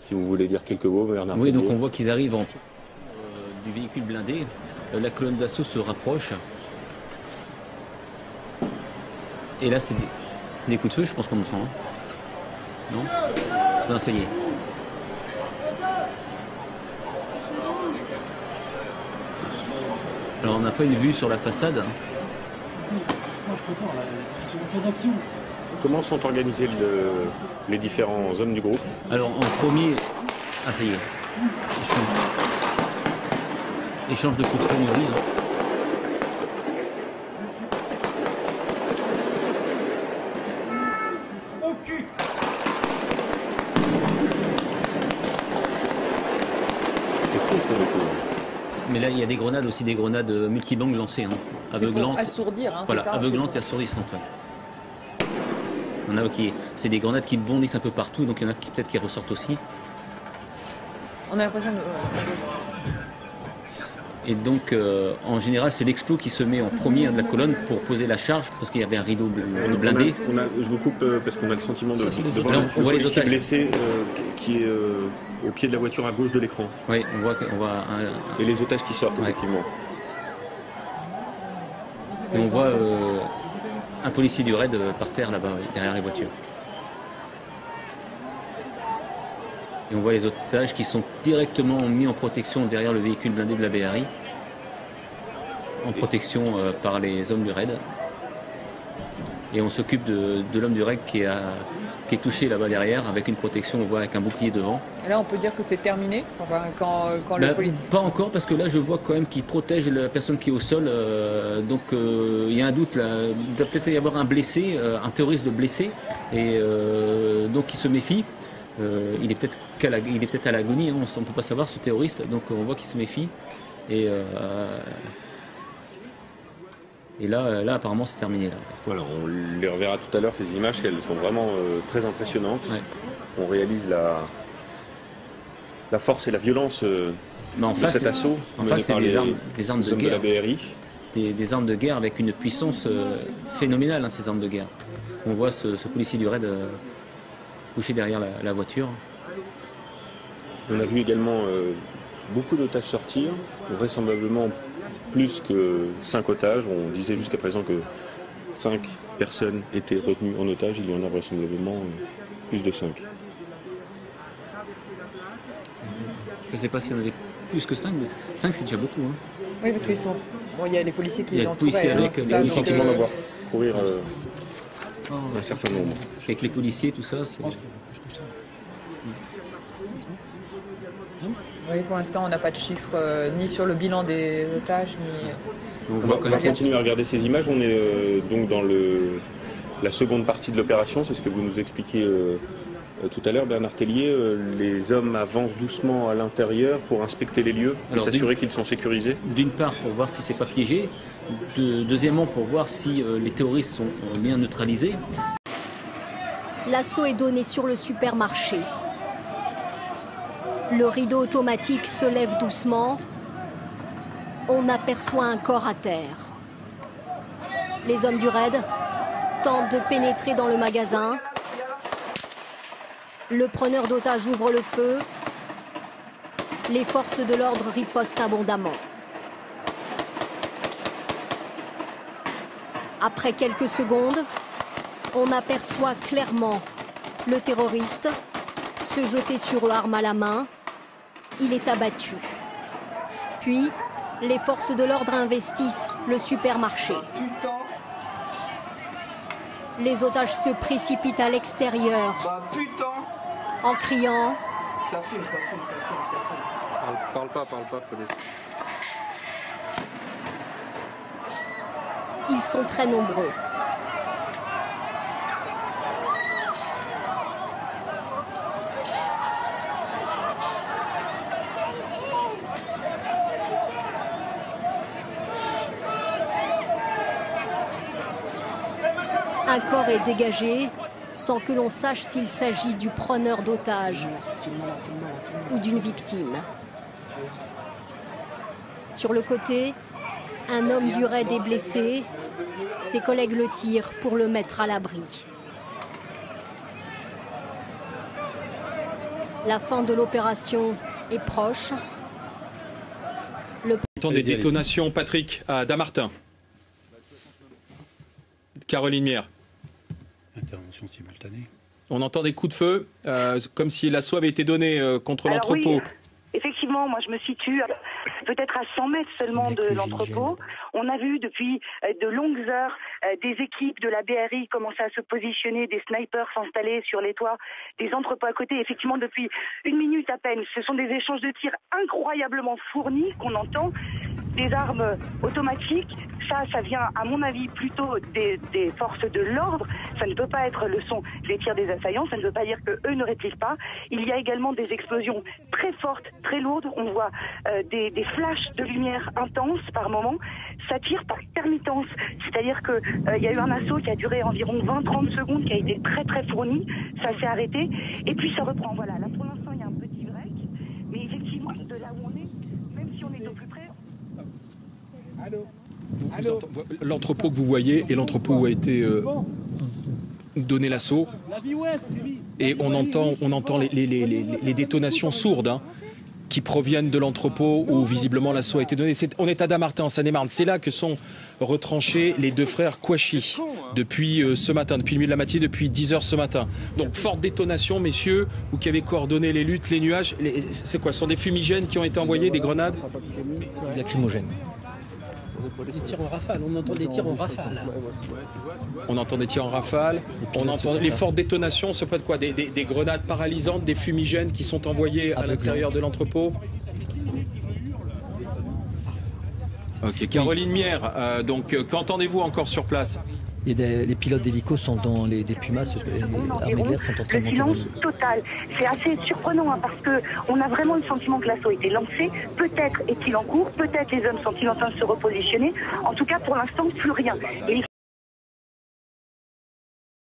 Si vous voulez dire quelques mots, Bernard. Oui, donc on voit qu'ils arrivent du véhicule blindé. La colonne d'assaut se rapproche. Et là, c'est des coups de feu, je pense qu'on entend. Hein. Non? Non, ça y est. Alors, on n'a pas une vue sur la façade. Comment sont organisés les différents hommes du groupe? Alors, en premier... Ah, ça y est. Échange de coups de feu mûri. Hein. C'est fou ce qu'on découvre. Mais là, il y a des grenades aussi, des grenades multibangs lancées, hein, aveuglantes. Pour assourdir, hein, voilà, ça, aveuglantes et assourdissantes. Ouais. On a c'est des grenades qui bondissent un peu partout, donc il y en a qui peut-être qui ressortent aussi. On a l'impression de... Et donc, en général, c'est l'explo qui se met en premier de la colonne pour poser la charge, parce qu'il y avait un rideau blindé. Je vous coupe parce qu'on a le sentiment de voir on voit les policier otages blessé qui est au pied de la voiture à gauche de l'écran. Oui, on voit Et les otages qui sortent, effectivement. Et on voit un policier du raid par terre là-bas, derrière les voitures. Et on voit les otages qui sont directement mis en protection derrière le véhicule blindé de la BRI, en protection par les hommes du raid. Et on s'occupe de l'homme du raid qui est touché là-bas derrière, avec une protection, on voit avec un bouclier devant. Et là, on peut dire que c'est terminé, enfin, quand le policier... Pas encore, parce que là, je vois quand même qu'il protège la personne qui est au sol. Donc, il y a un doute là. Il doit peut-être y avoir un blessé, un terroriste de blessé, et donc il se méfie. Il est peut-être à l'agonie, hein, on ne peut pas savoir ce terroriste, donc on voit qu'il se méfie. Et là, apparemment, c'est terminé. Là. Voilà, on les reverra tout à l'heure, ces images, qu'elles sont vraiment très impressionnantes. Ouais. On réalise la force et la violence de cet assaut. En face, c'est des armes de guerre. De la BRI. Des armes de guerre avec une puissance phénoménale, hein, ces armes de guerre. On voit ce policier du raid couché derrière la voiture. On a vu également beaucoup d'otages sortir, vraisemblablement plus que 5 otages. On disait jusqu'à présent que 5 personnes étaient retenues en otage. Il y en a vraisemblablement plus de 5. Je ne sais pas s'il y en avait plus que 5, mais 5 c'est déjà beaucoup. Hein. Oui, parce qu'il y a les policiers qui les entourent. Il y a le sentiment d'avoir courir un certain nombre. Avec les policiers, tout ça, c'est... Oui, pour l'instant, on n'a pas de chiffres ni sur le bilan des otages, ni... On va continuer à regarder ces images. On est donc dans la seconde partie de l'opération. C'est ce que vous nous expliquiez tout à l'heure, Bernard Tellier. Les hommes avancent doucement à l'intérieur pour inspecter les lieux et s'assurer qu'ils sont sécurisés. D'une part, pour voir si c'est pas piégé. Deuxièmement, pour voir si les terroristes sont bien neutralisés. L'assaut est donné sur le supermarché. Le rideau automatique se lève doucement. On aperçoit un corps à terre. Les hommes du raid tentent de pénétrer dans le magasin. Le preneur d'otages ouvre le feu. Les forces de l'ordre ripostent abondamment. Après quelques secondes, on aperçoit clairement le terroriste se jeter sur eux arme à la main. Il est abattu. Puis, les forces de l'ordre investissent le supermarché. Les otages se précipitent à l'extérieur en criant. Ça fume. Parle pas, faut laisser. Ils sont très nombreux. Un corps est dégagé sans que l'on sache s'il s'agit du preneur d'otages ou d'une victime. Sur le côté, un homme du raid est blessé. Ses collègues le tirent pour le mettre à l'abri. La fin de l'opération est proche. On entend des détonations, Patrick, à Dammartin. Caroline Mière. Intervention simultanée. On entend des coups de feu, comme si l'assaut avait été donné contre l'entrepôt. Oui, effectivement, moi je me situe peut-être à 100 mètres seulement de l'entrepôt. On a vu depuis de longues heures des équipes de la BRI commencer à se positionner, des snipers s'installer sur les toits des entrepôts à côté. Effectivement, depuis 1 minute à peine, ce sont des échanges de tirs incroyablement fournis qu'on entend. Des armes automatiques, ça vient à mon avis plutôt des forces de l'ordre. Ça ne peut pas être le son des tirs des assaillants, ça ne veut pas dire qu'eux ne répliquent pas. Il y a également des explosions très fortes, très lourdes. On voit des flashs de lumière intenses par moment. Ça tire par intermittence, c'est-à-dire qu'il y a eu un assaut qui a duré environ 20-30 secondes, qui a été très très fourni. Ça s'est arrêté et puis ça reprend. Voilà, là pour l'instant il y a un petit break, mais effectivement de là où on est, même si on est au plus près... L'entrepôt que vous voyez est l'entrepôt où a été donné l'assaut. Et on entend les détonations sourdes qui proviennent de l'entrepôt où visiblement l'assaut a été donné. On est à Dammartin, en Seine-et-Marne. C'est là que sont retranchés les deux frères Kouachi depuis ce matin, depuis le milieu de la matinée, depuis 10h ce matin. Donc forte détonation, messieurs, vous qui avez coordonné les luttes, les nuages. C'est quoi? Ce sont des fumigènes qui ont été envoyés, des grenades? Lacrymogènes. Des tirs en rafale, on entend des tirs en rafale. On entend des tirs en rafale, on entend les fortes détonations, ça peut être quoi? Des grenades paralysantes, des fumigènes qui sont envoyés à l'intérieur de l'entrepôt. Ok, Caroline Mière, donc qu'entendez-vous encore sur place? Et les pilotes d'hélico sont dans des Pumas, armées de l'air sont en train de monter dans l'île. Total. C'est assez surprenant parce qu'on a vraiment le sentiment que l'assaut a été lancé. Peut-être est-il en cours, peut-être les hommes sont-ils en train de se repositionner. En tout cas, pour l'instant, plus rien. Et il